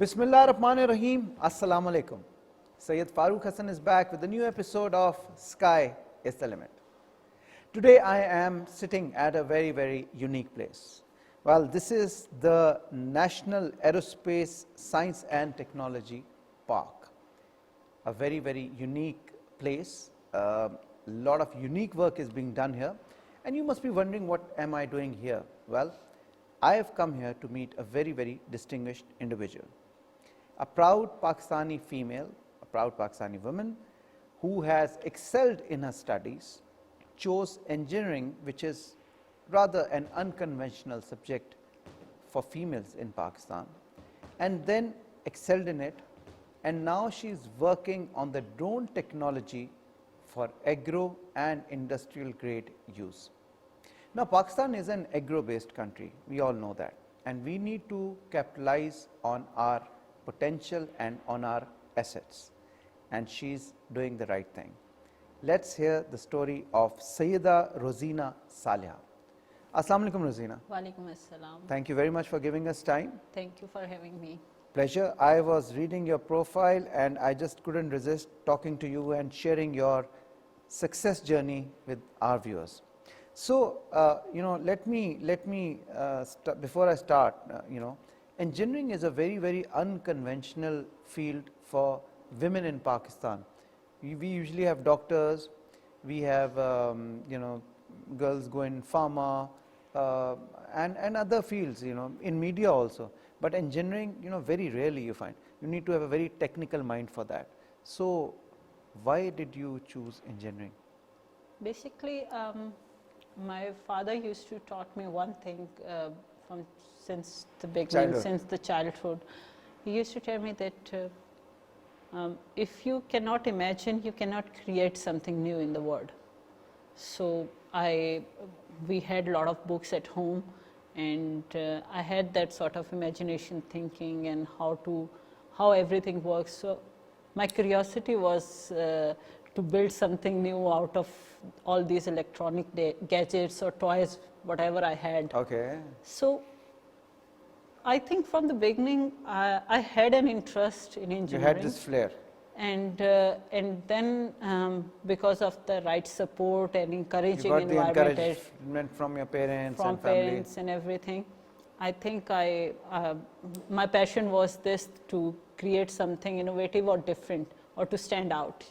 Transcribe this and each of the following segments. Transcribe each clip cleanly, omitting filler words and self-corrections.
Bismillah ar-Rahman ar-Rahim. Assalamu alaikum. Sayyid FAROOQ Hassan is back with a new episode of Sky is the Limit. Today I am sitting at a very unique place. Well, this is the National Aerospace Science and Technology Park. A very unique place. A lot of unique work is being done here. And you must be wondering, what am I doing here? Well, I have come here to meet a very distinguished individual. A proud Pakistani female, a proud Pakistani woman who has excelled in her studies, chose engineering, which is rather an unconventional subject for females in Pakistan, and then excelled in it, and now she is working on the drone technology for agro and industrial grade use. Now, Pakistan is an agro-based country, we all know that, and we need to capitalize on our potential and on our assets, and she's doing the right thing. Let's hear the story of Sayyida Rozina Saleha. Assalamu alaikum, Rosina. Walaikum assalam. Thank you very much for giving us time. Thank you for having me. Pleasure. I was reading your profile and I just couldn't resist talking to you and sharing your success journey with our viewers. So, let me before I start, engineering is a very unconventional field for women in Pakistan. We usually have doctors, we have girls go in pharma and other fields, in media also. But engineering, very rarely you find. You need to have a very technical mind for that. So, why did you choose engineering? Basically, my father used to taught me one thing since the beginning, since the childhood. He used to tell me that if you cannot imagine, you cannot create something new in the world. So we had a lot of books at home, and I had that sort of imagination thinking and how everything works. So my curiosity was to build something new out of all these electronic gadgets or toys, whatever I had. Okay. So I think from the beginning, I had an interest in engineering. You had this flair. And then because of the right support and encouraging environment, you got the encouragement from your parents from and family. Parents and everything, I think my passion was this, to create something innovative or different, or to stand out,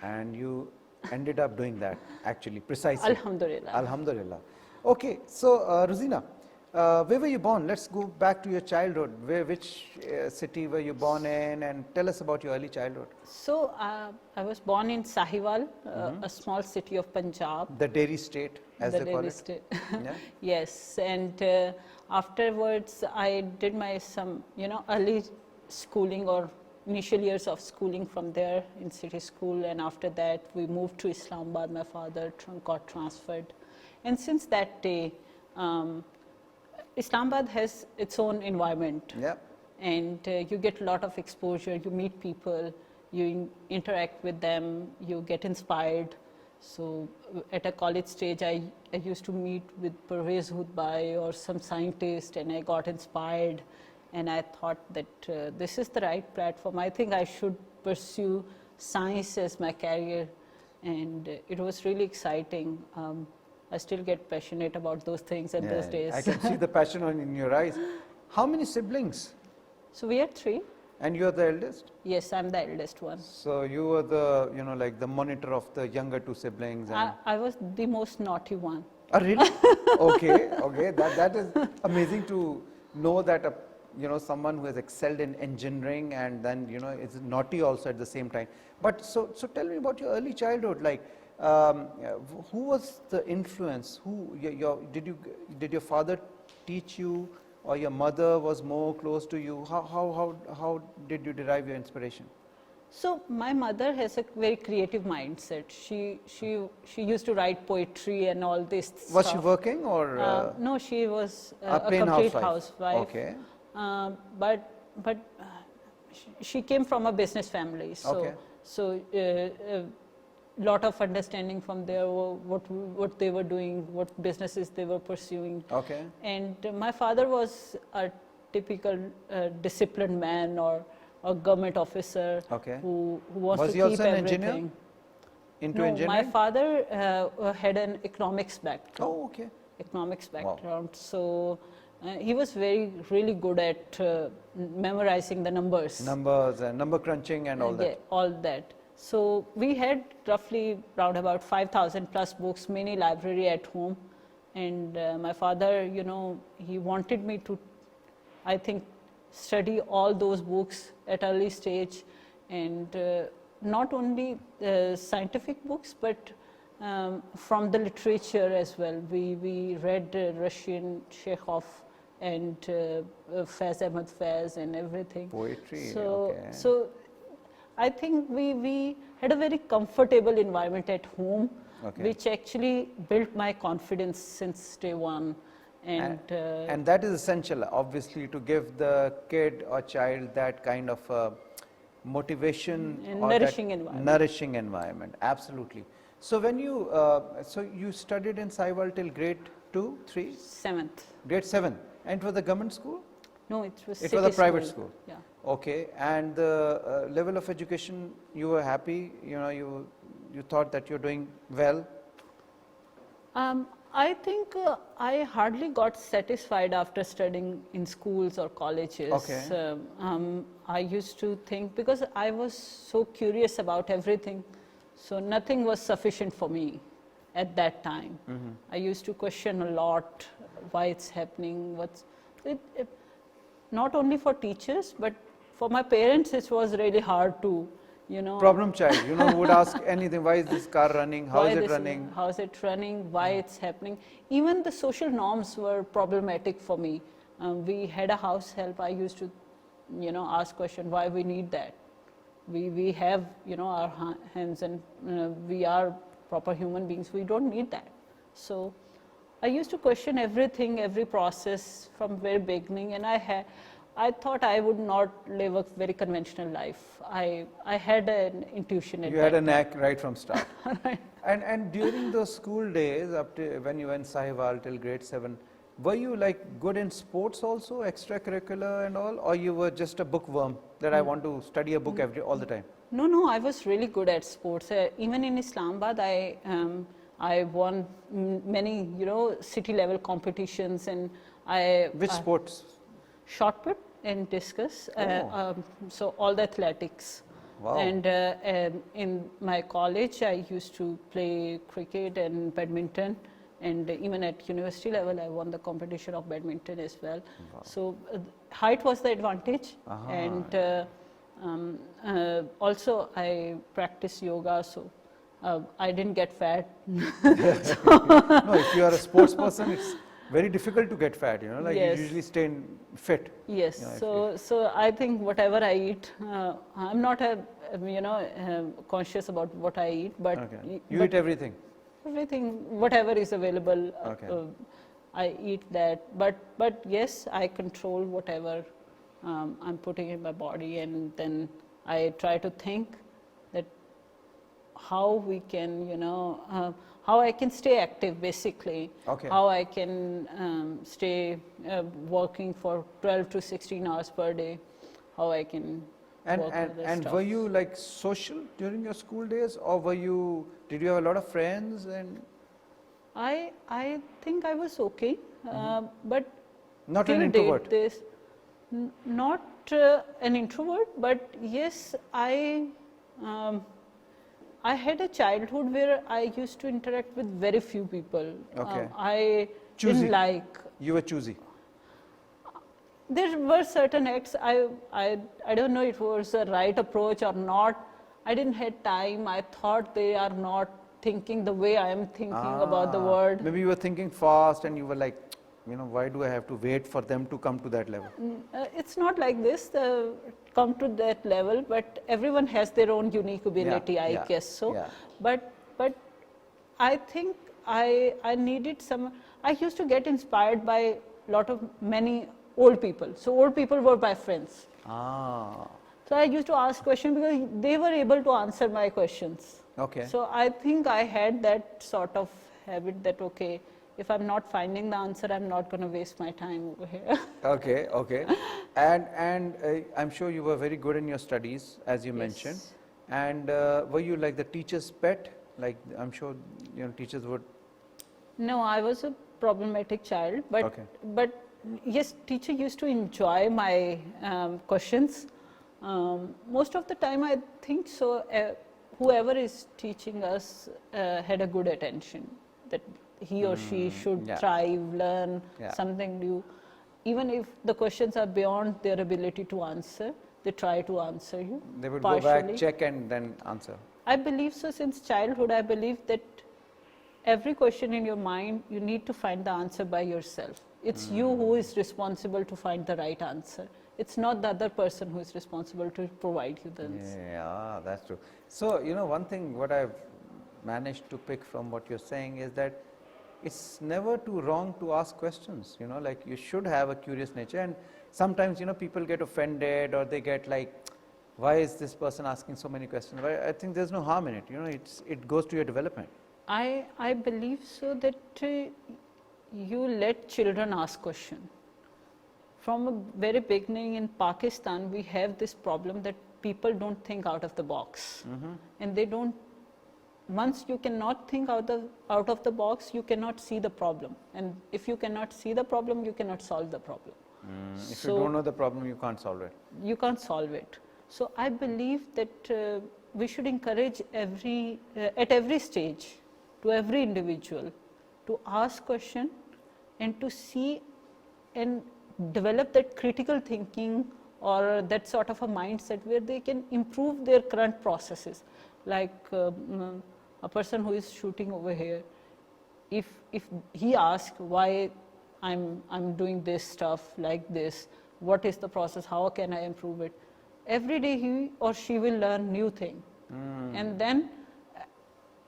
And you ended up doing that, actually, precisely. Alhamdulillah. Alhamdulillah. Okay, so Rosina, where were you born? Let's go back to your childhood. Which city were you born in, and tell us about your early childhood. So I was born in Sahiwal, a small city of Punjab. The dairy state, as they call it. State. Yeah? Yes, and afterwards I did my early schooling or initial years of schooling from there in city school, and after that we moved to Islamabad. My father got transferred, and since that day Islamabad has its own environment. Yep. And you get a lot of exposure, you meet people, you interact with them, you get inspired. So at a college stage, I used to meet with Parvez Hudbai or some scientist, and I got inspired, and I thought that this is the right platform. I think I should pursue science as my career, and it was really exciting. I still get passionate about those things at those days. I can see the passion in your eyes. How many siblings? So we are 3. And you are the eldest? Yes, I'm the eldest one. So you were the, like the monitor of the younger 2 siblings. And I was the most naughty one. Oh, really? Okay. That is amazing to know that someone who has excelled in engineering and then is naughty also at the same time. But so tell me about your early childhood. Like, who was the influence? Did your father teach you, or your mother was more close to you? How did you derive your inspiration? So my mother has a very creative mindset. She used to write poetry and all this. Was she working or? No, she was a complete housewife. housewife. Okay. But she came from a business family. So lot of understanding from there, what they were doing, what businesses they were pursuing. Okay. And my father was a typical disciplined man or a government officer Okay. who wants Was to he keep also an everything. engineer? Into No, engineering? my father had an economics background. Oh, okay. Economics Wow. background. So he was really good at memorizing the numbers. Numbers and number crunching and all that. Yeah, all that. So we had roughly around about 5,000 plus books, mini library at home. And my father, you know, he wanted me to, I think, study all those books at early stage, and not only scientific books, but from the literature as well. We read Russian Chekhov and Faiz Ahmad Faiz and everything. Poetry, So, okay. so I think we had a very comfortable environment at home, Okay. which actually built my confidence since day one. And that is essential, obviously, to give the kid or child that kind of motivation And or nourishing that environment. nourishing environment. Absolutely. So when you so you studied in Saiwal till grade 2, 3, 7th. grade 7, and it was a government school? No, it was It was a city private school. Yeah. Okay, and the level of education, you were happy, you know, you thought that you're doing well? I think I hardly got satisfied after studying in schools or colleges. Okay. I used to think, because I was so curious about everything, so nothing was sufficient for me at that time. I used to question a lot why it's happening, not only for teachers, but for my parents it was really hard to, you know. Problem child, you know, would ask anything, why is this car running, how Why is it this running? How is it running? Why it's happening? Even the social norms were problematic for me. We had a house help. I used to, you know, ask question why we need that. We have, you know, our hands, and we are proper human beings. We don't need that. So I used to question everything, every process from very beginning, and I thought I would not live a very conventional life. I had an intuition. You had a knack right from start. Right. And during those school days, up to when you were in Sahiwal till grade 7, were you like good in sports also, extracurricular and all, or you were just a bookworm that I want to study a book all the time? No, I was really good at sports. Even in Islamabad, I won many, you know, city level competitions, and Which sports? Shot put and discus. So all the athletics. Wow. And in my college, I used to play cricket and badminton. And even at university level, I won the competition of badminton as well. Wow. So height was the advantage. And also I practice yoga, so I didn't get fat. No, if you are a sports person, it's very difficult to get fat, you know, like Yes. you usually stay fit. Yes, You know, so I think whatever I eat, I'm not you know, conscious about what I eat, but Okay. You but eat everything. everything, whatever is available, Okay. I eat that. But yes, I control whatever I'm putting in my body, and then I try to think that how we can, you know, how I can stay active basically, Okay. how I can stay working for 12 to 16 hours per day, how I can work on this And stuff. were you like social during your school days, or did you have a lot of friends? And I think I was okay, but not till an introvert? date this, not an introvert, but yes, I had a childhood where I used to interact with very few people. Okay. I Choosy. didn't like. You were choosy. There were certain acts, I don't know if it was the right approach or not. I didn't have time. I thought they are not thinking the way I am thinking about the world. Maybe you were thinking fast and you were like, you know, why do I have to wait for them to come to that level? It's not like this, come to that level, but everyone has their own unique ability, I guess so. Yeah. But I think I needed some, I used to get inspired by many old people. So old people were my friends. So I used to ask questions because they were able to answer my questions. Okay. So I think I had that sort of habit that, okay, if I'm not finding the answer, I'm not going to waste my time over here. Okay, okay. And I'm sure you were very good in your studies, as you mentioned. Yes. And were you like the teacher's pet? Like, I'm sure, you know, teachers would. No, I was a problematic child, but Okay. but yes, teacher used to enjoy my questions. Most of the time, I think so. Whoever is teaching us had a good attention, that he or she should yeah. thrive, learn Yeah. something new. Even if the questions are beyond their ability to answer, they try to answer you. They would partially. go back, check, and then answer. I believe so. Since childhood, I believe that every question in your mind, you need to find the answer by yourself. It's you who is responsible to find the right answer. It's not the other person who is responsible to provide you the answer. Yeah, that's true. So, you know, one thing what I've managed to pick from what you're saying is that it's never too wrong to ask questions, you know, like you should have a curious nature. And sometimes, you know, people get offended or they get like, why is this person asking so many questions? But I think there's no harm in it, you know, it goes to your development. I believe so that you let children ask questions. From a very beginning in Pakistan, we have this problem that people don't think out of the box. And they don't, once you cannot think out of the box, you cannot see the problem. And if you cannot see the problem, you cannot solve the problem. If you don't know the problem, you can't solve it. You can't solve it. So I believe that we should encourage at every stage, to every individual, to ask question and to see and develop that critical thinking or that sort of a mindset where they can improve their current processes. Like a person who is shooting over here, if he asks why I'm doing this stuff like this, what is the process, how can I improve it? Every day he or she will learn new thing. And then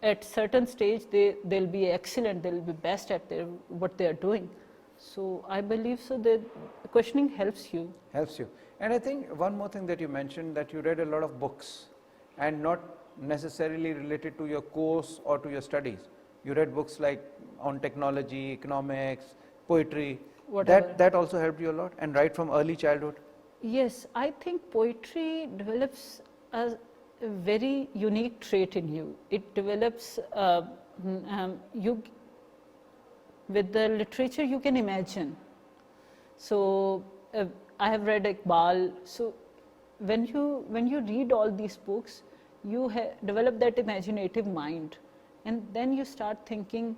at certain stage they'll be excellent, they'll be best at what they are doing. So I believe so that questioning helps you. Helps you. And I think one more thing that you mentioned, that you read a lot of books and not necessarily related to your course or to your studies. You read books like on technology, economics, poetry. Whatever. That also helped you a lot, and right from early childhood. Yes, I think poetry develops a very unique trait in you. It develops you. With the literature, you can imagine. So I have read Iqbal. So when you read all these books, you develop that imaginative mind, and then you start thinking.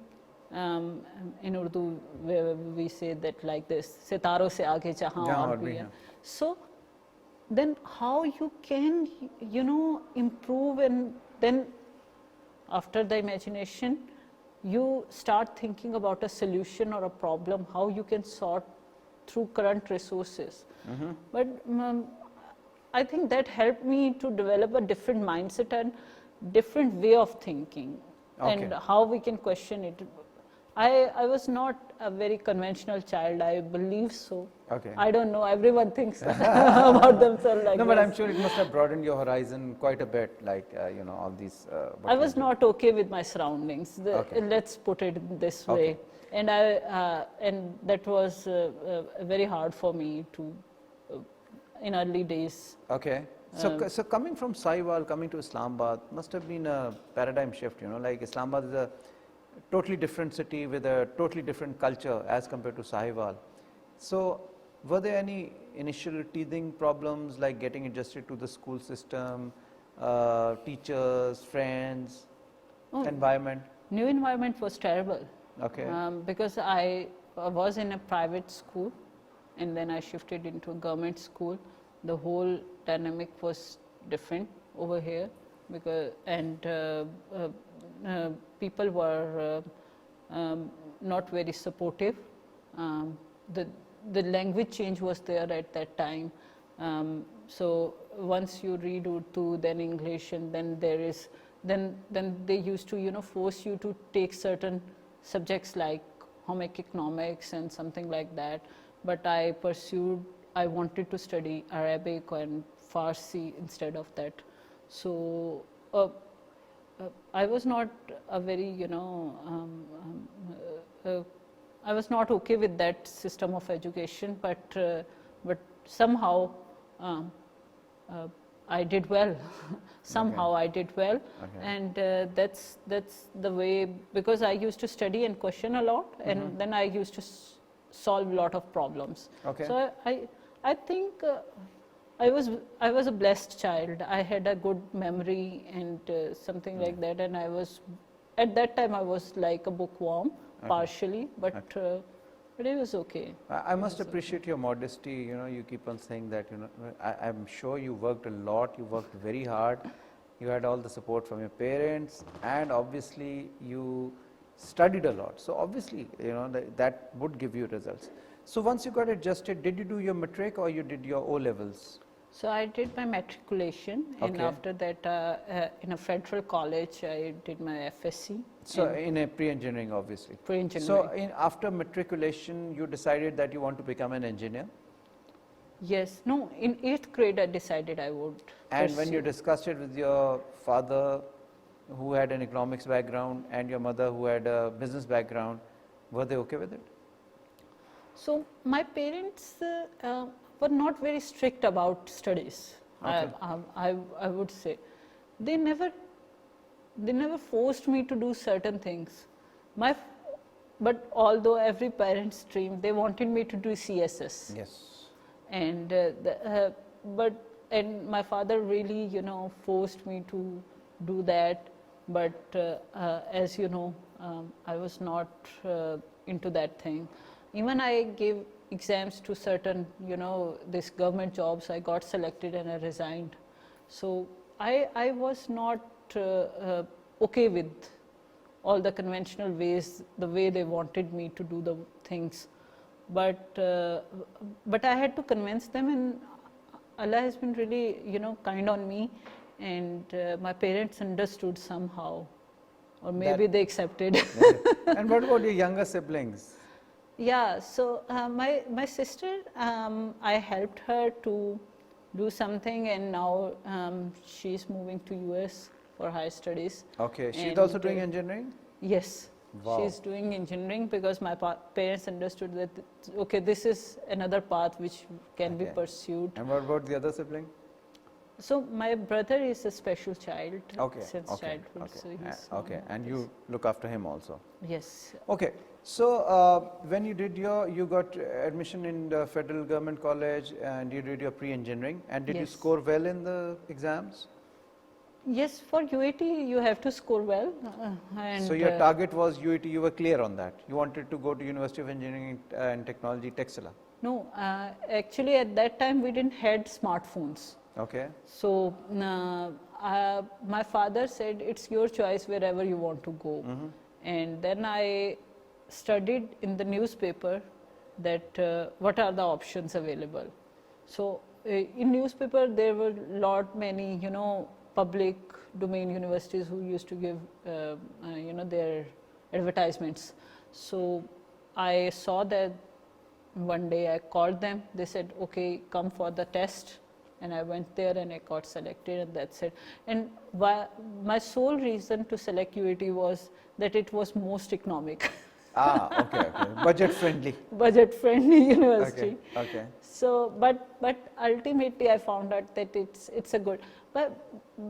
In Urdu, we say that like this: "Sitaro se aage jahan aur bhi hai." So then, how you can, you know, improve, and then after the imagination, you start thinking about a solution or a problem, how you can sort through current resources. But I think that helped me to develop a different mindset and different way of thinking, and how we can question it. I was not a very conventional child, I believe so. Okay. I don't know, everyone thinks about themselves like No, this. but I'm sure it must have broadened your horizon quite a bit, like, you know, all these. I was not okay with my surroundings, let's put it this way. And and that was very hard for me to, in early days. Okay. So coming from Sahiwal, coming to Islamabad, must have been a paradigm shift, you know, like Islamabad is a totally different city with a totally different culture as compared to Sahiwal. So were there any initial teething problems like getting adjusted to the school system, teachers, friends, environment? New environment was terrible. Okay. Because I was in a private school and then I shifted into a government school. The whole dynamic was different over here, because people were not very supportive. The language change was there at that time. So once you read Urdu, then English, and then there is then they used to, you know, force you to take certain subjects like home economics and something like that. But I wanted to study Arabic and Farsi instead of that. So I was not a very, you know, I was not okay with that system of education, but somehow I did well. Somehow I did well, and that's the way, because I used to study and question a lot, and then I used to solve a lot of problems. So I think I was a blessed child. I had a good memory and something like that, and I was, at that time I was like a bookworm partially, but it was okay. I must appreciate your modesty. You know, you keep on saying that. You know, I'm sure you worked a lot. You worked very hard. You had all the support from your parents, and obviously you studied a lot. So obviously, you know, that would give you results. So once you got adjusted, did you do your matric or you did your O levels? So I did my matriculation, and after that, in a federal college, I did my FSc. So in a pre-engineering, obviously. Pre-engineering. So after matriculation, you decided that you want to become an engineer? Yes. No, in 8th grade, I decided I would. And when you discussed it with your father, who had an economics background, and your mother, who had a business background, were they okay with it? So my parents were not very strict about studies. I would say they never forced me to do certain things. But although every parent's dream, they wanted me to do CSS. Yes. And and my father really, you know, forced me to do that. But as you know, I was not into that thing. Even I gave exams to certain, you know, this government jobs. I got selected and I resigned. So I was not okay with all the conventional ways, the way they wanted me to do the things. But I had to convince them, and Allah has been really, you know, kind on me, and my parents understood somehow, or maybe they accepted. And what about your younger siblings? Yeah, so my sister, I helped her to do something, and now she's moving to US for higher studies. Okay, she's also doing engineering? Yes. Wow. She's doing engineering because my parents understood that, okay, this is another path which can be pursued. And what about the other sibling? So my brother is a special child since childhood. So he's and you look after him also? Yes. Okay, so when you did you got admission in the federal government college and you did your pre-engineering, and did you score well in the exams? Yes, for UAT you have to score well. So your target was UAT, you were clear on that? You wanted to go to University of Engineering and Technology, Texila? No, actually at that time we didn't had smartphones. Okay. So my father said, it's your choice wherever you want to go. And then I studied in the newspaper that what are the options available. So in newspaper there were many, you know, public domain universities who used to give, you know, their advertisements. So I saw that one day. I called them. They said, okay, come for the test. And I went there and I got selected, and that's it. And my sole reason to select UAT was that it was most economic. Okay. Budget friendly. Budget friendly university. Okay. So, but ultimately I found out that it's a good. But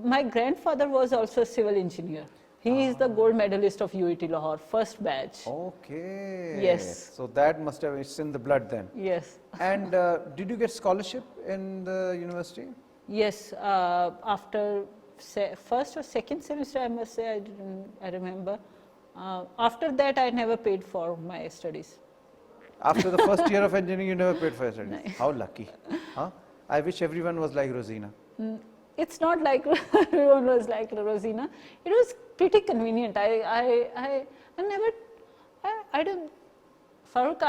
my grandfather was also a civil engineer. He is the gold medalist of UAT Lahore, first batch. Okay. Yes. So that must have it's in the blood then. Yes. And did you get scholarship in the university? Yes. After first or second semester, I must say, I remember. After that, I never paid for my studies. After the first year of engineering, you never paid for your studies? No. How lucky. Huh? I wish everyone was like Rosina. It's not like everyone was like Rosina. It was pretty convenient. I don't, FAROOQ,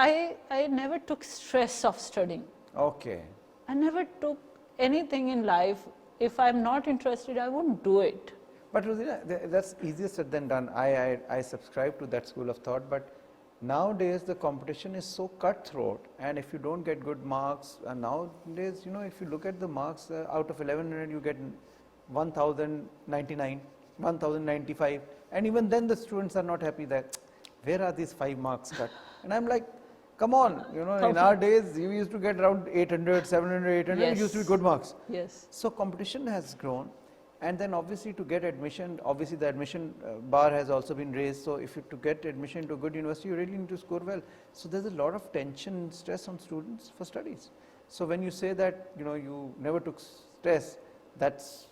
I never took stress of studying. Okay. I never took anything in life. If I'm not interested, I wouldn't do it. But Rosina, that's easier said than done. I subscribe to that school of thought, but nowadays the competition is so cutthroat, and if you don't get good marks, and nowadays, you know, if you look at the marks, out of 1100 you get 1099, 1095, and even then the students are not happy that where are these 5 marks cut. And I'm like, come on, in our days, you used to get around 800, 700, 800, Yes. used to be good marks. Yes. So competition has grown. And then obviously to get admission, obviously the admission bar has also been raised. So if you to get admission to a good university, you really need to score well. So there's a lot of tension and stress on students for studies. So when you say that, you never took stress, that's,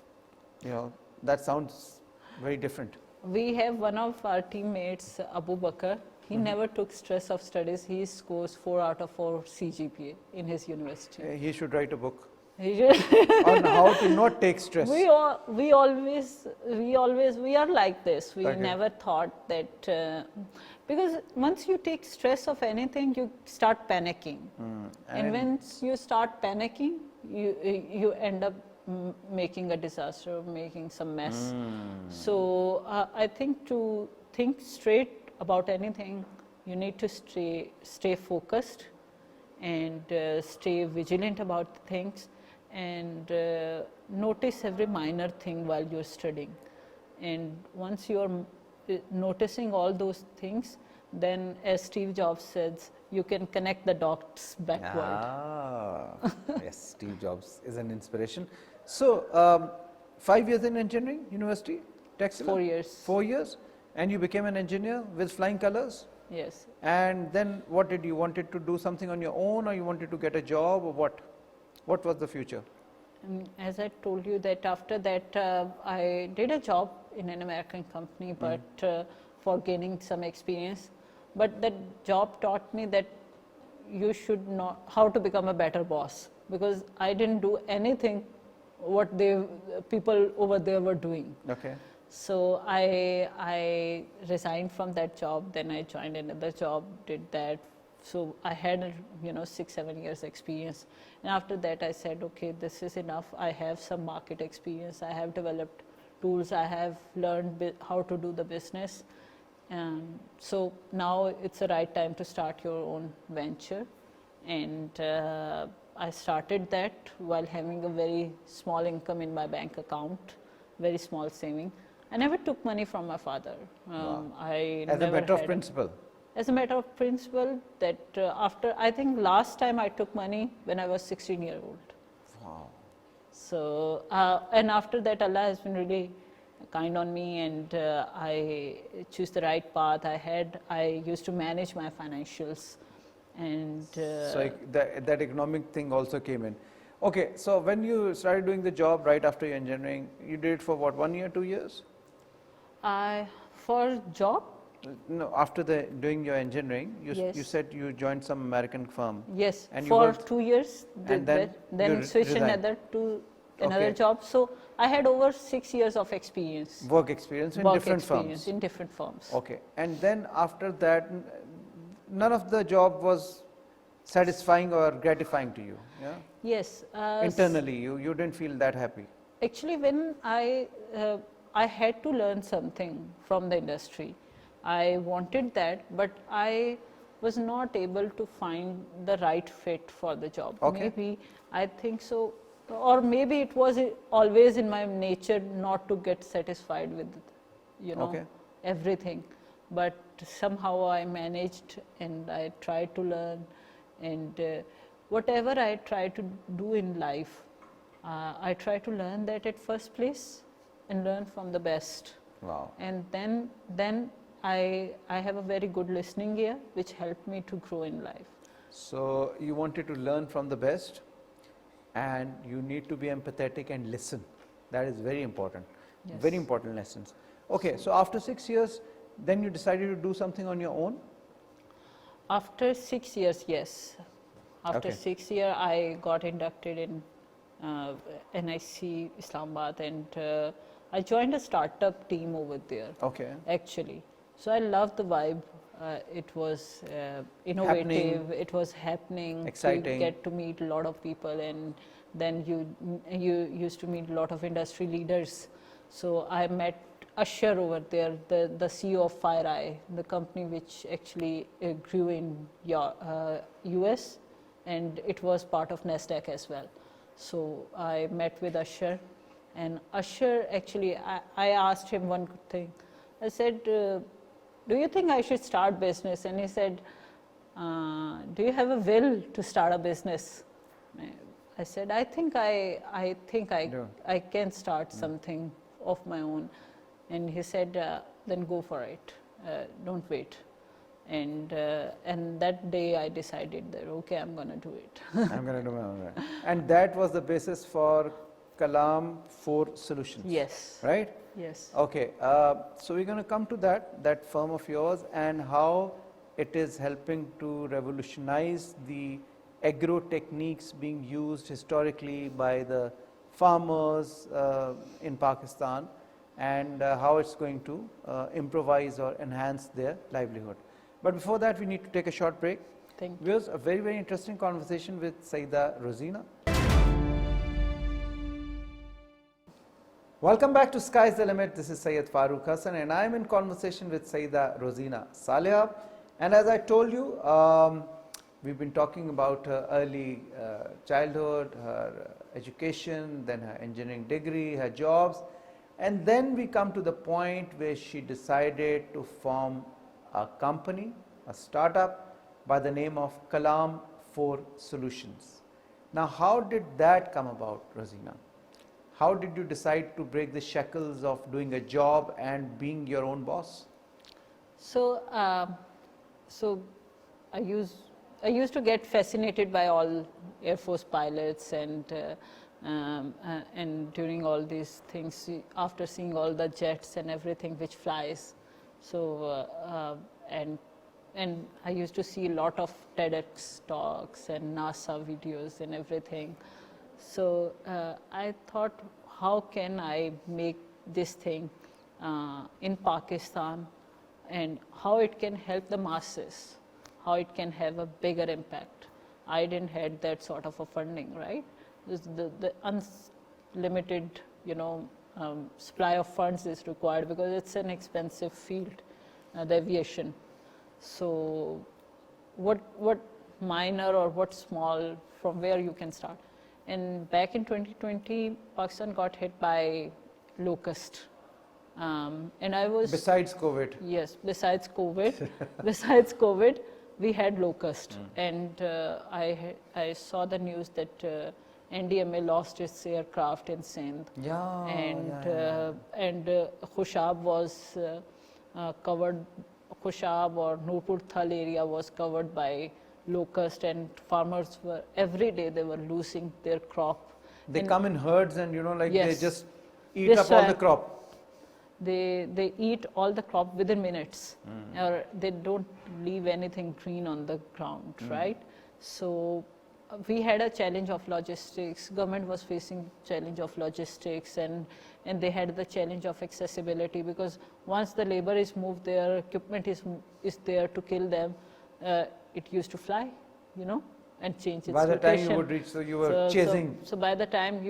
that sounds very different. We have one of our teammates, Abu Bakr. He never took stress of studies. He scores 4 out of 4 CGPA in his university. He should write a book He should on how to not take stress. we are like this. We Okay. never thought that because once you take stress of anything, you start panicking, and once you start panicking, you end up making a disaster, making some mess. So I think to think straight about anything, you need to stay focused and stay vigilant about things, and notice every minor thing while you're studying. And once you're noticing all those things, then as Steve Jobs says, you can connect the dots backward. Yes, Steve Jobs is an inspiration. So 5 years in engineering university, textile? 4 years. 4 years, and you became an engineer with flying colors. Yes. And then what did you wanted to do something on your own, or you wanted to get a job, or what? What was the future? As I told you that after that I did a job in an American company, but for gaining some experience. But that job taught me that you should know how to become a better boss, because I didn't do anything what people over there were doing. Okay. So I resigned from that job. Then I joined another job, did that. So I had 6-7 years experience, and after that I said, okay, this is enough. I have some market experience. I have developed tools. I have learned how to do the business. So now it's the right time to start your own venture, and I started that while having a very small income in my bank account, very small saving. I never took money from my father. Wow. I As a never matter of had principle. As a matter of principle, that after, I think last time I took money when I was 16 years old. Wow. So, and after that Allah has been really kind on me, and I choose the right path. I used to manage my financials, and So that economic thing also came in. Okay, so when you started doing the job right after your engineering, you did it for what, 1 year, 2 years? For job, No, after doing your engineering, Yes. you said you joined some American firm. yes, And you for worked- 2 years, and then then you switched resigned. another Okay. job. So I had over 6 years of experience. Work experience in Work different experience firms. in different firms. Okay, and then after that, none of the job was satisfying or gratifying to you. Yeah. Yes. Internally, you didn't feel that happy. Actually, when I had to learn something from the industry, I wanted that, but I was not able to find the right fit for the job. Okay. Maybe I think so, or maybe it was always in my nature not to get satisfied with, Okay. everything. But somehow I managed, and I tried to learn, and whatever I try to do in life, I try to learn that at first place and learn from the best. Wow. And then I have a very good listening ear, which helped me to grow in life. So you wanted to learn from the best, and you need to be empathetic and listen. That is very important. Yes. Very important lessons. Okay, so after 6 years, then you decided to do something on your own? After 6 years, yes. After Okay. 6 years, I got inducted in NIC Islamabad, and I joined a startup team over there. Okay. Actually, so I loved the vibe. It was innovative. Happening. It was happening. Exciting. You get to meet a lot of people, and then you used to meet a lot of industry leaders. So I met Usher over there, the CEO of FireEye, the company which actually grew in US, and it was part of NASDAQ as well. So I met with Usher, and Usher actually, I asked him one thing. I said, do you think I should start business? And he said, do you have a will to start a business? I said, I think I can start something of my own. And he said, then go for it. Don't wait. And that day I decided that, okay, I'm going to do it. I'm going to do my own. Right. And that was the basis for Kalam 4 Solutions. Yes. Right? Yes. Okay. So we're going to come to that firm of yours and how it is helping to revolutionize the agro techniques being used historically by the farmers in Pakistan, and how it's going to improvise or enhance their livelihood. But before that, we need to take a short break. Thank you. Here's a very, very interesting conversation with Sayyida Rosina. Welcome back to Sky's the Limit. This is Sayyid FAROOQ Hasan, and I'm in conversation with Sayyida Rozina Saleha. And as I told you, we've been talking about her early childhood, her education, then her engineering degree, her jobs, and then we come to the point where she decided to form a company, a startup by the name of Kalam 4 Solutions. Now, how did that come about, Rozina? How did you decide to break the shackles of doing a job and being your own boss? So, I used to get fascinated by all Air Force pilots, and during all these things, after seeing all the jets and everything which flies, so and I used to see a lot of TEDx talks and NASA videos and everything. So I thought, how can I make this thing in Pakistan, and how it can help the masses, how it can have a bigger impact. I didn't have that sort of a funding, right? The unlimited, supply of funds is required because it's an expensive field, the aviation. So what minor or what small, from where you can start? And back in 2020, Pakistan got hit by locust. And I was... Besides COVID. Yes, besides COVID, we had locust. And I saw the news that NDMA lost its aircraft in Sindh. Yeah. And Khushab was covered, Khushab or Nurpur Thal area was covered by locust, and farmers were, every day they were losing their crop. They come in herds and Yes. they just eat up all the crop. They eat all the crop within minutes, or they don't leave anything green on the ground, right? So we had a challenge of logistics. Government was facing challenge of logistics, and they had the challenge of accessibility, because once the labor is moved, their equipment is there to kill them. It used to fly, and change its By the location. time you would reach, so you were chasing. So by the time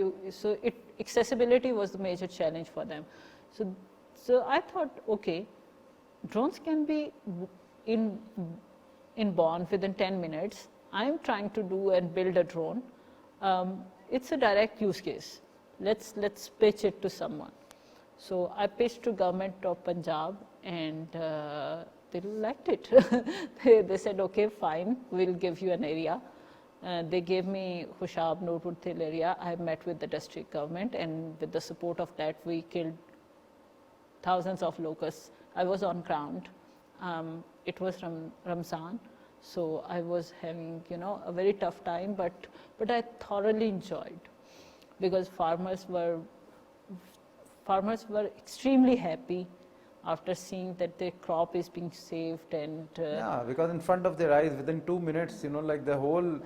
accessibility was the major challenge for them. So I thought, okay, drones can be inborn within 10 minutes. I'm trying to do and build a drone. It's a direct use case. Let's pitch it to someone. So I pitched to government of Punjab, and they liked it. They said, okay, fine, we'll give you an area. They gave me Khushab, Nurpur Thil area. I met with the district government, and with the support of that, we killed thousands of locusts. I was on ground. It was Ramzan, so I was having a very tough time, but I thoroughly enjoyed, because farmers were extremely happy after seeing that their crop is being saved. And yeah, because in front of their eyes, within 2 minutes, like the whole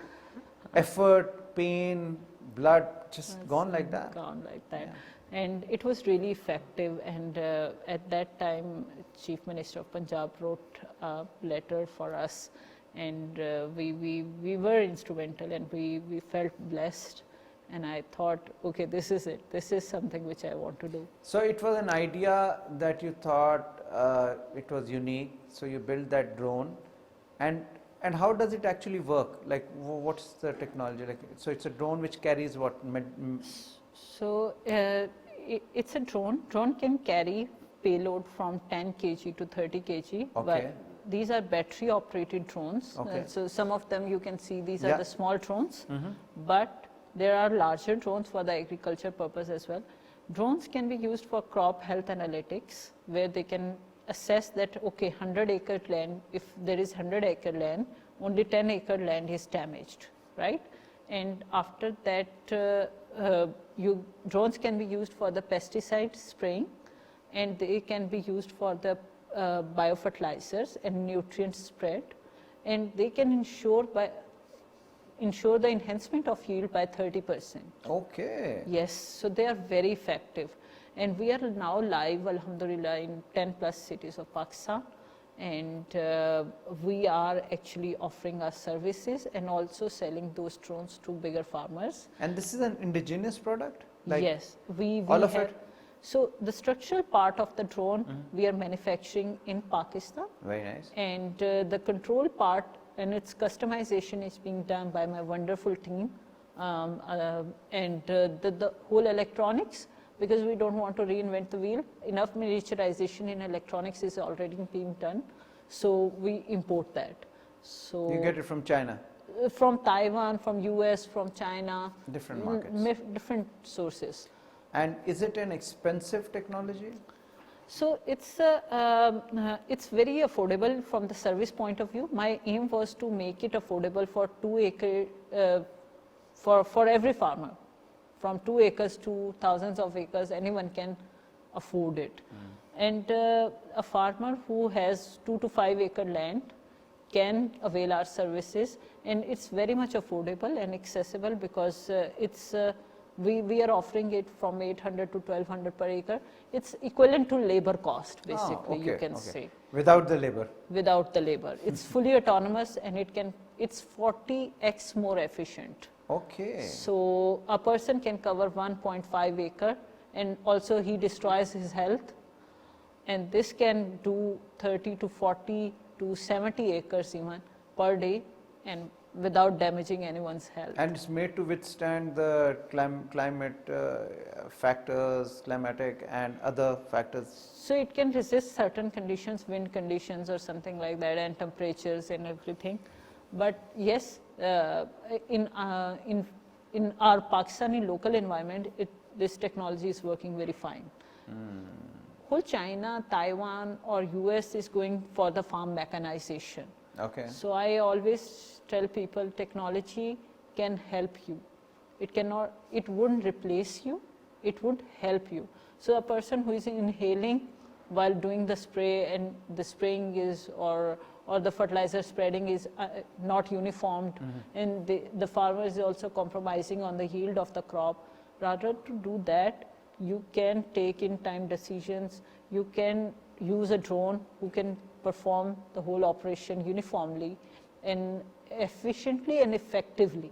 effort, pain, blood, just gone like that. Gone like that. Yeah. And it was really effective. And at that time, Chief Minister of Punjab wrote a letter for us, and we were instrumental, and we felt blessed. And I thought, okay, this is it. This is something which I want to do. So it was an idea that you thought it was unique. So you built that drone, and how does it actually work? Like, what's the technology? Like, so it's a drone which carries what? So it's a drone. Drone can carry payload from 10 kg to 30 kg. Okay. these are battery operated drones. Okay. So some of them you can see these Yeah. are the small drones, but there are larger drones for the agriculture purpose as well. Drones can be used for crop health analytics, where they can assess that, okay, 100-acre land, if there is 100-acre land, only 10-acre land is damaged, right? And after that, drones can be used for the pesticide spraying, and they can be used for the biofertilizers and nutrient spread, and they can ensure the enhancement of yield by 30%. Okay. Yes, so they are very effective. And we are now live, alhamdulillah, in 10 plus cities of Pakistan. And we are actually offering our services and also selling those drones to bigger farmers. And this is an indigenous product? Yes. We all of have, it? So the structural part of the drone we are manufacturing in Pakistan. Very nice. And the control part and its customization is being done by my wonderful team. And the whole electronics, because we don't want to reinvent the wheel, enough miniaturization in electronics is already being done, so we import that. So you get it from China? From Taiwan, from US, from China. Different markets. Different sources. And is it an expensive technology? So it's very affordable from the service point of view. My aim was to make it affordable for 2 acre, for every farmer. From 2 acres to thousands of acres, anyone can afford it. And a farmer who has 2 to 5 acre land can avail our services, and it's very much affordable and accessible, because we are offering it from 800 to 1200 per acre. It's equivalent to labor cost, basically, you can say. Without the labor? Without the labor. It's fully autonomous, and it's 40x more efficient. Okay. So a person can cover 1.5 acre, and also he destroys his health, and this can do 30 to 40 to 70 acres even per day, and without damaging anyone's health. And it's made to withstand the climate factors, climatic and other factors? So it can resist certain conditions, wind conditions or something like that, and temperatures and everything. But yes, in our Pakistani local environment, this technology is working very fine. Whole China, Taiwan or US is going for the farm mechanization. Okay. So I always tell people technology can help you. It wouldn't replace you, it would help you. So a person who is inhaling while doing the spray, and the spraying is, or the fertilizer spreading is not uniformed, and the farmer is also compromising on the yield of the crop. Rather to do that, you can take in time decisions, you can use a drone who can perform the whole operation uniformly and efficiently and effectively.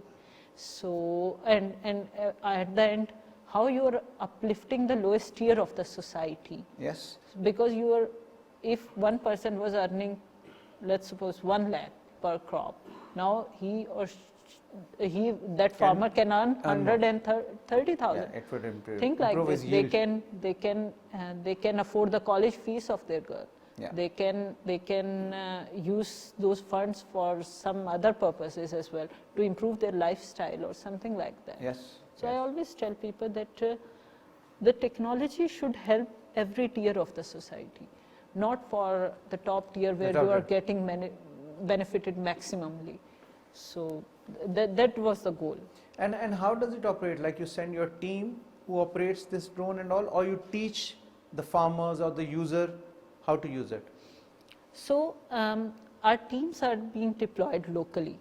So, and at the end, how you are uplifting the lowest tier of the society. Yes. Because if one person was earning, let's suppose 1 lakh per crop, now that farmer can earn 130,000. Yeah, it would improve. Think like this. They can afford the college fees of their girl. Yeah. They can use those funds for some other purposes as well, to improve their lifestyle or something like that. Yes. So I always tell people that the technology should help every tier of the society, not for the top tier where you are getting benefited maximally. So that was the goal. And how does it operate? Like you send your team who operates this drone and all, or you teach the farmers or the user how to use it? So our teams are being deployed locally.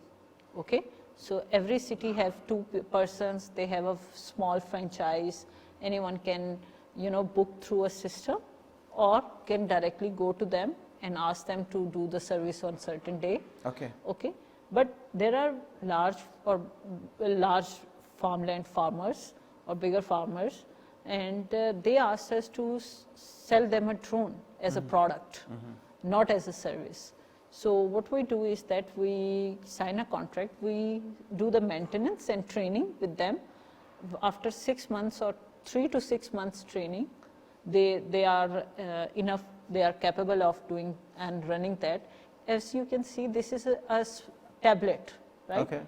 Okay. So every city have 2 persons. They have a small franchise. Anyone can, book through a system, or can directly go to them and ask them to do the service on certain day. Okay. Okay. But there are large farmland farmers or bigger farmers, and they asked us to sell them a drone as a product, not as a service. So what we do is that we sign a contract, we do the maintenance and training with them. After 6 months or 3 to 6 months training, they are capable of doing and running that. as you can see, this is a tablet, right? Okay.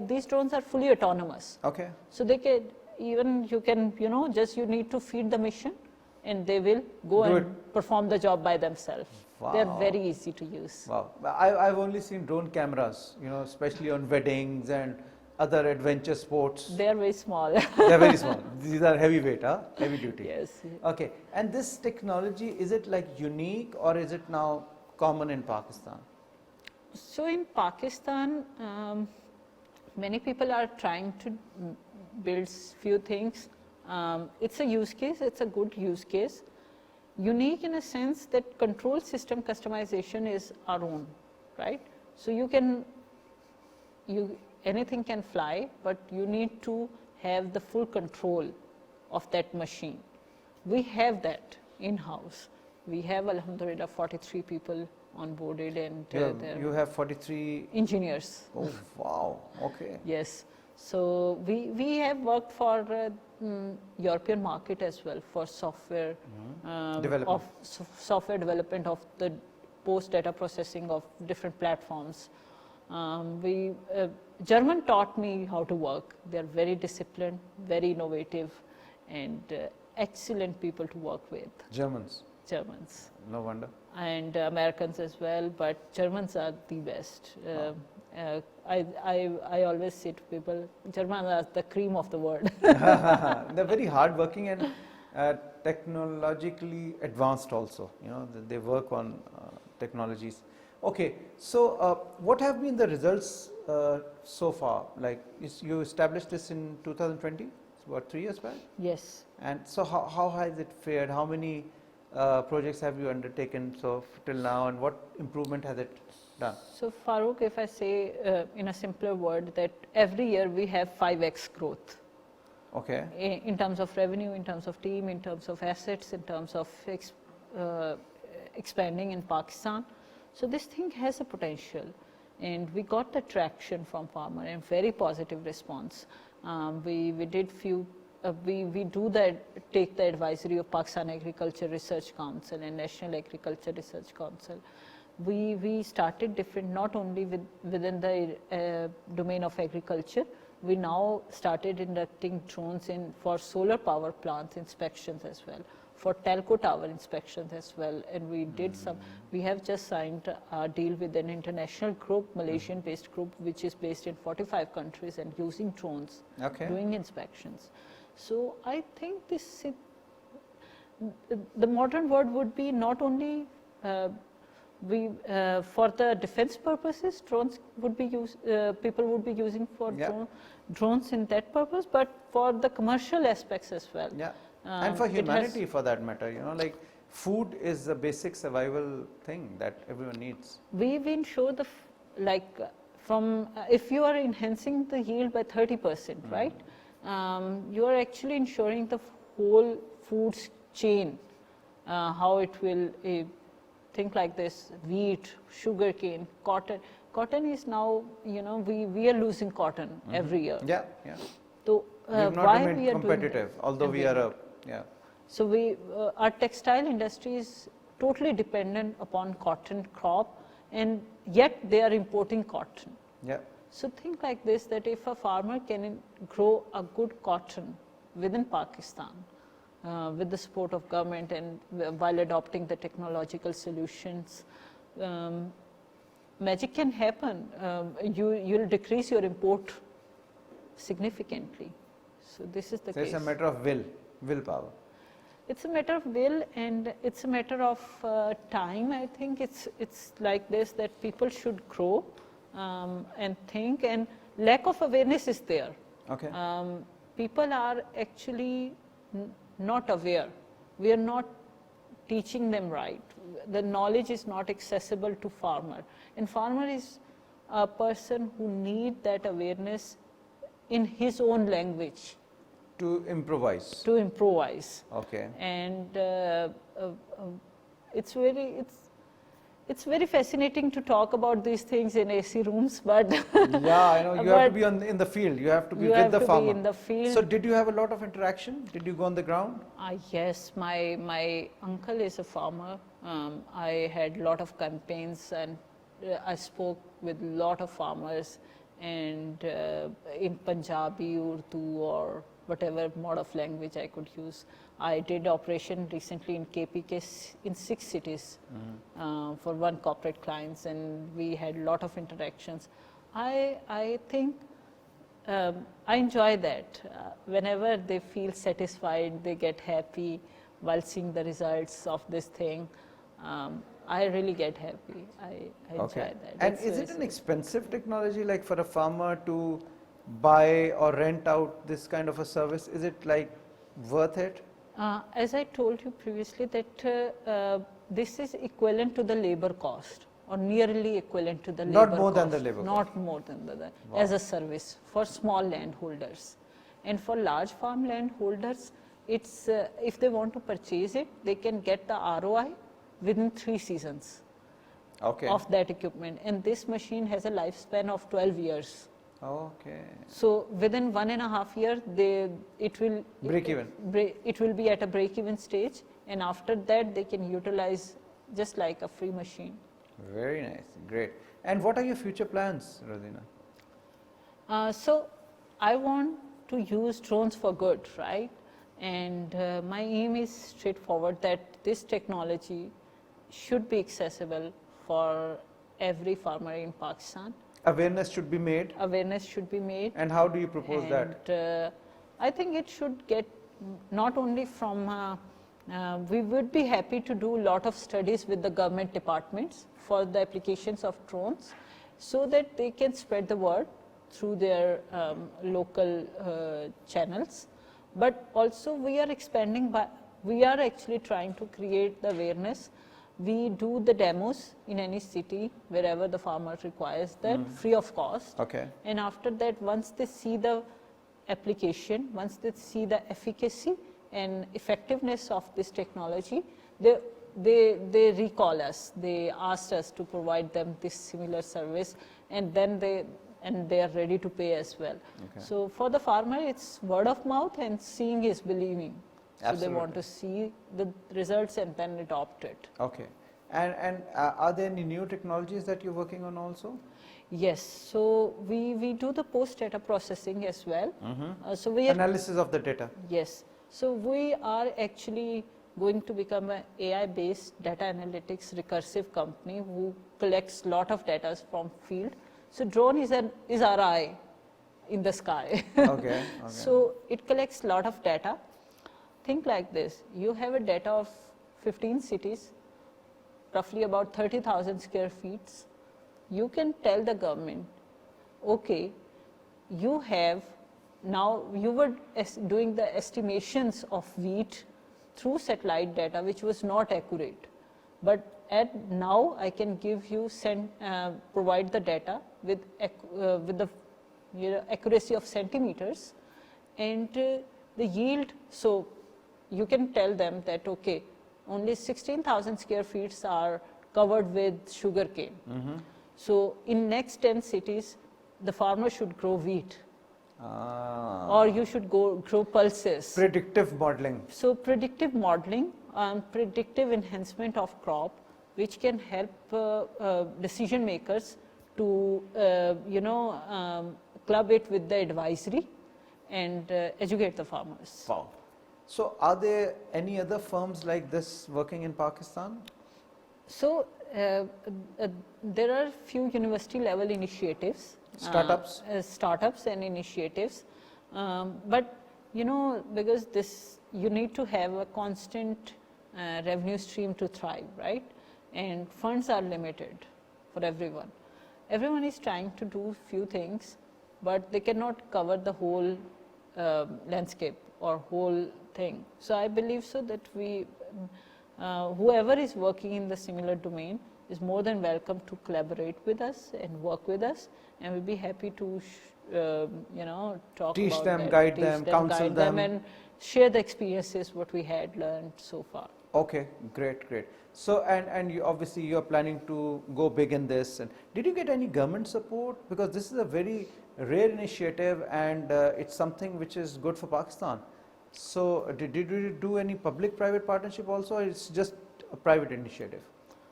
These drones are fully autonomous. Okay. So they can, even you can, just you need to feed the mission and they will go and perform the job by themselves. Wow. They're very easy to use. Wow. I've only seen drone cameras, especially on weddings and other adventure sports. They're very small. They're very small. These are heavyweight, heavy duty. Yes. Okay. And this technology, is it like unique or is it now common in Pakistan? So in Pakistan, many people are trying to build few things. It's a use case, it's a good use case. Unique in a sense that control system customization is our own, right? So anything can fly, but you need to have the full control of that machine. We have that in-house. We have, alhamdulillah, 43 people onboarded, and you have 43 engineers. Oh, wow. Okay. Yes. So we have worked for European market as well for software development. software development of the post data processing of different platforms. German taught me how to work. They are very disciplined, very innovative, and excellent people to work with. Germans. No wonder. And Americans as well, but Germans are the best. I always say to people, Germans are the cream of the world. They're very hardworking and technologically advanced also. They work on technologies. Okay, so what have been the results so far? Like you established this in 2020, what, 3 years back? Yes. And so how has it fared? How many projects have you undertaken till now, and what improvement has it done? So FAROOQ, if I say in a simpler word, that every year we have 5x growth. Okay. In terms of revenue, in terms of team, in terms of assets, in terms of expanding in Pakistan. So this thing has a potential, and we got the traction from farmer and very positive response. We did few. We take the advisory of Pakistan Agriculture Research Council and National Agriculture Research Council. We started different, not only within the domain of agriculture. We now started inducting drones for solar power plants inspections as well, for telco tower inspections as well, and we did we have just signed a deal with an international group, Malaysian-based group, which is based in 45 countries and using drones, doing inspections. So I think the modern world would be not only for the defense purposes, drones would be people would be using for drones in that purpose, but for the commercial aspects as well. Yeah, and for humanity for that matter, like food is a basic survival thing that everyone needs. We ensure if you are enhancing the yield by 30%, right? You are actually ensuring the whole food chain, how it will think like this: wheat, sugarcane, cotton. Cotton is now, we are losing cotton every year. Yeah. So we've not why remained we are competitive, although we are So our textile industry is totally dependent upon cotton crop, and yet they are importing cotton. Yeah. So think like this, that if a farmer can grow a good cotton within Pakistan, with the support of government and while adopting the technological solutions, magic can happen. You'll decrease your import significantly. So this is the case. It's a matter of willpower. It's a matter of will, and it's a matter of time. I think it's like this, that people should grow and think, and lack of awareness is there. Okay. People are actually not aware. We are not teaching them right. The knowledge is not accessible to farmer, and farmer is a person who need that awareness in his own language. To improvise. To improvise. Okay. And it's very fascinating to talk about these things in AC rooms, but yeah, I know you have to be in the field. You have to be with the farmer. Be in the field. So, did you have a lot of interaction? Did you go on the ground? Yes, my uncle is a farmer. I had a lot of campaigns and I spoke with a lot of farmers, and in Punjabi, Urdu, or whatever mode of language I could use. I did operation recently in KPK in 6 cities for one corporate clients, and we had a lot of interactions. I think I enjoy that. Whenever they feel satisfied, they get happy while seeing the results of this thing. I really get happy. I enjoy that. And is it an expensive technology, like for a farmer to buy or rent out this kind of a service? Is it like worth it? As I told you previously, that this is equivalent to the labor cost, or nearly equivalent to the labor cost. Not more than the labor cost. Not more than the as a service for small landholders. And for large farm landholders, it's if they want to purchase it, they can get the ROI within 3 seasons of that equipment. And this machine has a lifespan of 12 years. Okay. So within 1.5 years, it will break even. It will be at a break-even stage, and after that, they can utilize just like a free machine. Very nice, great. And what are your future plans, Rozina? So I want to use drones for good, right? And my aim is straightforward, that this technology should be accessible for every farmer in Pakistan. Awareness should be made. Awareness should be made. And how do you propose that? I think it should get not only from, we would be happy to do a lot of studies with the government departments for the applications of drones, so that they can spread the word through their local channels. But also we are expanding, we are actually trying to create the awareness. We do the demos in any city wherever the farmer requires that, free of cost. Okay. And after that, once they see the application, once they see the efficacy and effectiveness of this technology, they recall us. They asked us to provide them this similar service, and then they are ready to pay as well. Okay. So for the farmer, it's word of mouth, and seeing is believing. So they want to see the results and then adopt it. Okay. And are there any new technologies that you're working on also? Yes. So we do the post data processing as well. So we analysis of the data. Yes. So we are actually going to become an AI-based data analytics recursive company who collects lot of data from field. So drone is our eye in the sky. Okay. So it collects lot of data. Think like this, you have a data of 15 cities, roughly about 30,000 square feet. You can tell the government, okay, you have, now you were doing the estimations of wheat through satellite data, which was not accurate. But now I can give you, provide the data with the accuracy of centimeters, and the yield. So you can tell them that, okay, only 16,000 square feet are covered with sugar cane. So in next 10 cities, the farmer should grow wheat. Or you should grow pulses. Predictive modeling. So predictive modeling and predictive enhancement of crop, which can help decision makers to, club it with the advisory and educate the farmers. Wow. So are there any other firms like this working in Pakistan? So there are few university level initiatives. Startups? Startups and initiatives. But because you need to have a constant revenue stream to thrive, right? And funds are limited for everyone. Everyone is trying to do few things, but they cannot cover the whole landscape or whole thing. So I believe so that whoever is working in the similar domain is more than welcome to collaborate with us and work with us, and we'll be happy to talk teach about them, that, guide them, counsel them, and share the experiences what we had learned so far. Okay, great. So and you obviously you are planning to go big in this. And did you get any government support, because this is a very rare initiative and it's something which is good for Pakistan? So did you do any public-private partnership also, or it's just a private initiative?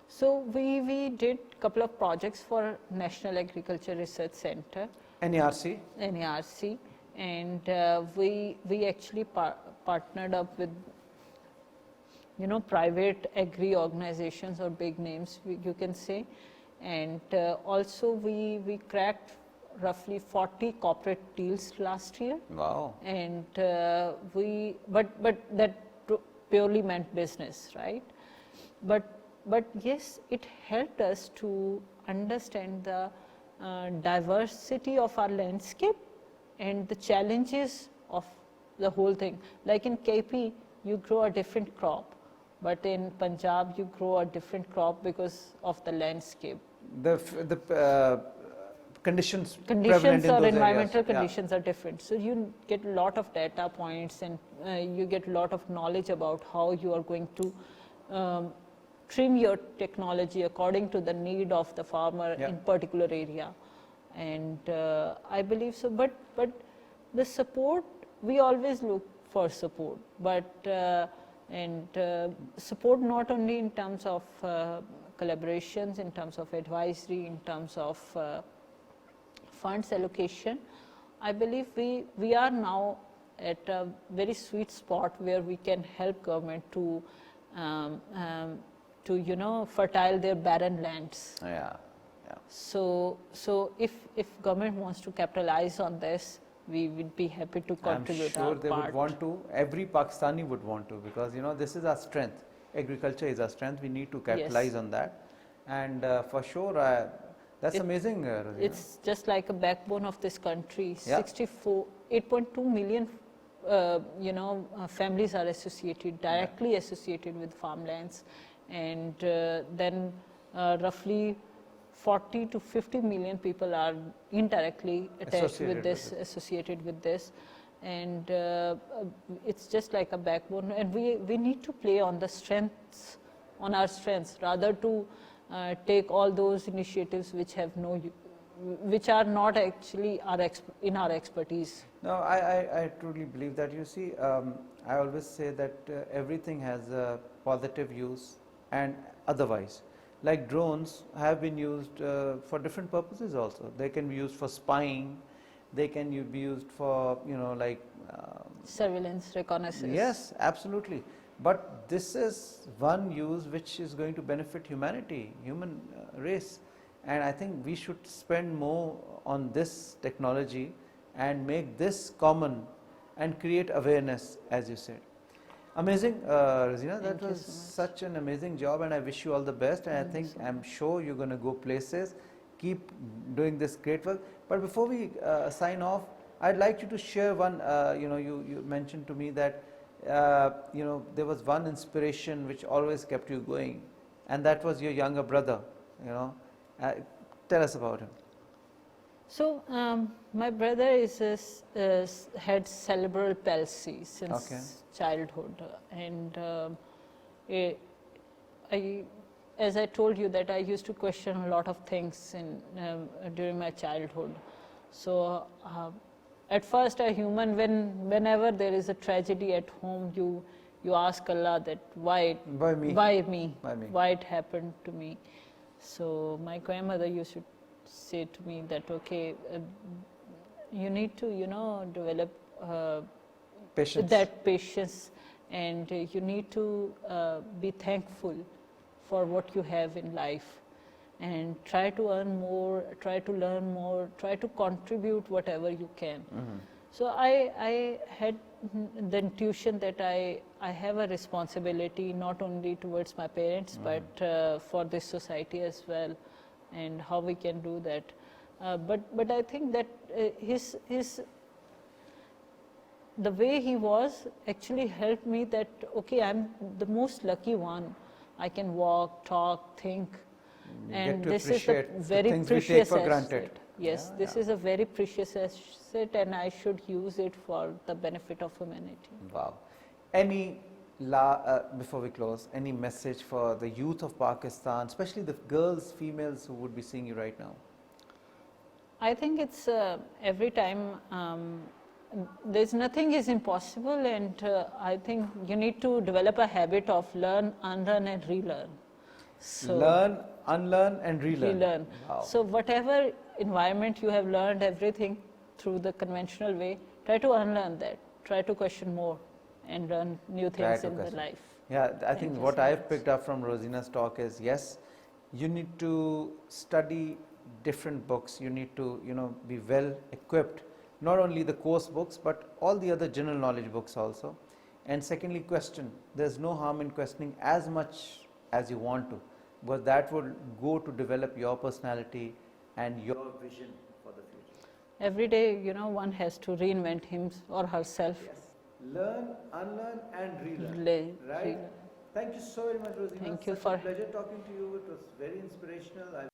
So we did a couple of projects for National Agriculture Research Center, NARC? NARC, and we actually partnered up with, you know, private agri organizations or big names, you can say, and also we cracked roughly 40 corporate deals last year. Wow. And but that purely meant business, right? But yes, it helped us to understand the diversity of our landscape and the challenges of the whole thing. Like in KP, you grow a different crop, but in Punjab, you grow a different crop because of the landscape. The conditions or environmental conditions are different. So you get a lot of data points, and you get a lot of knowledge about how you are going to trim your technology according to the need of the farmer in particular area. And I believe so, but the support, we always look for support, but support not only in terms of collaborations, in terms of advisory, in terms of funds allocation. I believe we are now at a very sweet spot where we can help government to you know, fertile their barren lands. Yeah. So if government wants to capitalize on this, we would be happy to contribute our I'm sure they would want to. Every Pakistani would want to, because you know, this is our strength. Agriculture is our strength. We need to capitalize on that, and for sure, that's amazing. Rozina. It's just like a backbone of this country. 8.2 million, you know, families are associated, directly associated with farmlands, and then roughly 40 to 50 million people are indirectly attached with this, associated with this, and it's just like a backbone, and we need to play on the strengths, on our strengths, rather to take all those initiatives which have which are not actually in our expertise. No, I truly believe that. You see, I always say that everything has a positive use and otherwise. Like drones have been used for different purposes also. They can be used for spying, they can be used for, you know, like surveillance, reconnaissance. Yes, absolutely. But this is one use which is going to benefit humanity, human race, and I think we should spend more on this technology and make this common and create awareness, as you said. Amazing, Rozina, that was such an amazing job, and I wish you all the best, and I'm sure you're going to go places. Keep doing this great work. But before we sign off, I'd like you to share one, you know, you mentioned to me that you know, there was one inspiration which always kept you going, and that was your younger brother, you know. Tell us about him. So my brother had cerebral palsy since childhood, and as I told you that I used to question a lot of things during my childhood. So at first, a human, whenever there is a tragedy at home, you ask Allah that why me, why it happened to me. So my grandmother used to say to me that, okay, you need to, you know, develop that patience, and you need to be thankful for what you have in life, and try to earn more, try to learn more, try to contribute whatever you can. So I had the intuition that I have a responsibility not only towards my parents, but for this society as well, and how we can do that. But I think that the way he was actually helped me that, okay, I'm the most lucky one. I can walk, talk, think, and this is a very precious asset. Yes, this is a very precious asset, and I should use it for the benefit of humanity. Wow. Before we close, any message for the youth of Pakistan, especially the girls, females who would be seeing you right now? I think it's every time there's nothing is impossible, and I think you need to develop a habit of learn, unlearn, and relearn. So learn, unlearn and relearn. relearn. Wow. So whatever environment you have learned everything through the conventional way, try to unlearn that. Try to question more and learn new things in the life. Yeah, I Thank think you what so I've much. picked up from Rosina's talk is, yes, you need to study different books. You need to, be well equipped, not only the course books, but all the other general knowledge books also. And secondly, question. There's no harm in questioning as much as you want to, but that would go to develop your personality and your vision for the future. Every day, one has to reinvent him or herself. Yes. Learn, unlearn and relearn. Relearn. Right? Thank you so very much, Rosina. Thank you Such for a pleasure talking to you. It was very inspirational. I